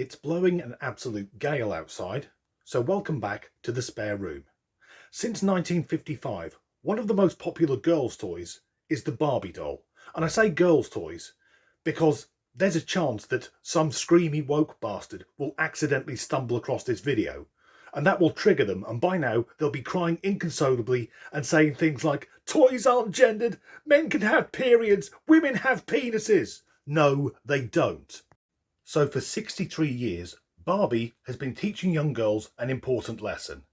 It's blowing an absolute gale outside, so welcome back to the spare room. Since 1955, one of the most popular girls' toys is the Barbie doll. And I say girls' toys because there's a chance that some screamy woke bastard will accidentally stumble across this video, and that will trigger them, and by now they'll be crying inconsolably and saying things like, "Toys aren't gendered, men can have periods, women have penises." No, they don't. So for 63 years, Barbie has been teaching young girls an important lesson.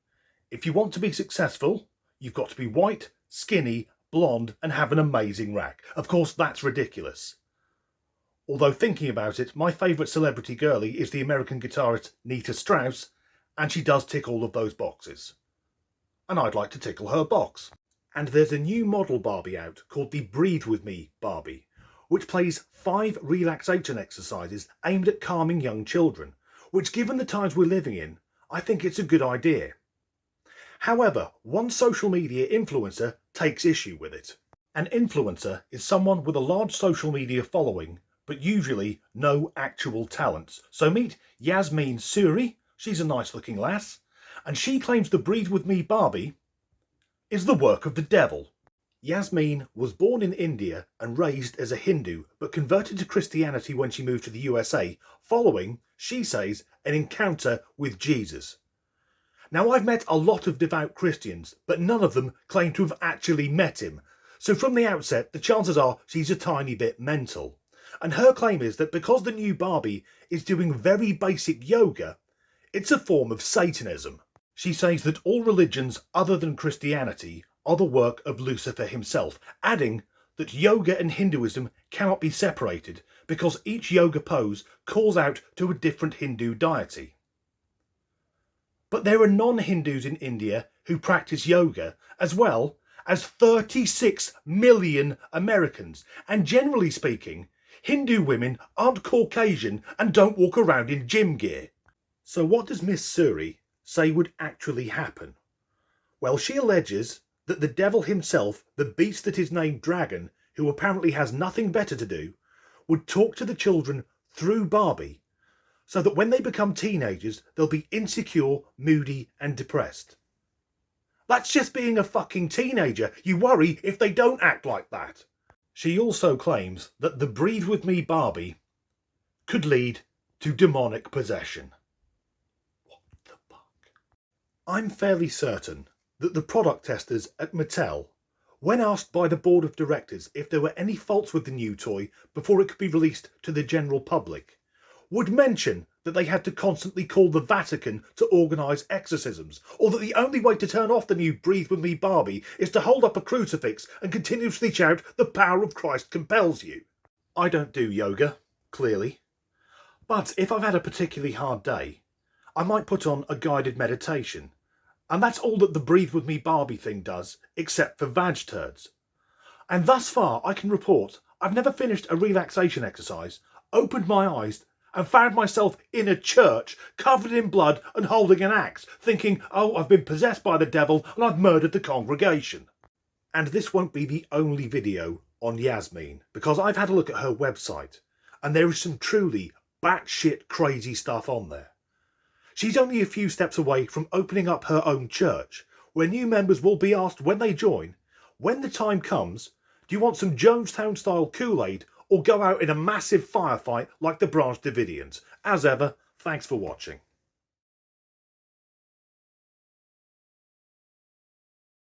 If you want to be successful, you've got to be white, skinny, blonde, and have an amazing rack. Of course, that's ridiculous. Although thinking about it, my favourite celebrity girlie is the American guitarist Nita Strauss, and she does tick all of those boxes. And I'd like to tickle her box. And there's a new model Barbie out called the Breathe With Me Barbie, which plays 5 relaxation exercises aimed at calming young children, which, given the times we're living in, I think it's a good idea. However, one social media influencer takes issue with it. An influencer is someone with a large social media following, but usually no actual talents. So meet Yasmin Suri. She's a nice looking lass, and she claims the Breathe With Me Barbie is the work of the devil. Yasmin was born in India and raised as a Hindu, but converted to Christianity when she moved to the USA, following, she says, an encounter with Jesus. Now, I've met a lot of devout Christians, but none of them claim to have actually met him. So from the outset, the chances are she's a tiny bit mental. And her claim is that because the new Barbie is doing very basic yoga, it's a form of Satanism. She says that all religions other than Christianity are the work of Lucifer himself, adding that yoga and Hinduism cannot be separated because each yoga pose calls out to a different Hindu deity. But there are non-Hindus in India who practice yoga, as well as 36 million Americans, and generally speaking, Hindu women aren't Caucasian and don't walk around in gym gear. So what does Miss Suri say would actually happen? Well, she alleges that the devil himself, the beast that is named Dragon, who apparently has nothing better to do, would talk to the children through Barbie, so that when they become teenagers, they'll be insecure, moody, and depressed. That's just being a fucking teenager. You worry if they don't act like that. She also claims that the Breathe With Me Barbie could lead to demonic possession. What the fuck? I'm fairly certain that the product testers at Mattel, when asked by the board of directors if there were any faults with the new toy before it could be released to the general public, would mention that they had to constantly call the Vatican to organise exorcisms, or that the only way to turn off the new Breathe With Me Barbie is to hold up a crucifix and continuously shout, "The power of Christ compels you." I don't do yoga, clearly, but if I've had a particularly hard day, I might put on a guided meditation, and that's all that the Breathe With Me Barbie thing does, except for vag turds. And thus far I can report I've never finished a relaxation exercise, opened my eyes, and found myself in a church covered in blood and holding an axe, thinking, oh, I've been possessed by the devil and I've murdered the congregation. And this won't be the only video on Yasmin, because I've had a look at her website, and there is some truly batshit crazy stuff on there. She's only a few steps away from opening up her own church, where new members will be asked when they join, when the time comes, do you want some Jonestown style Kool-Aid or go out in a massive firefight like the Branch Davidians? As ever, thanks for watching.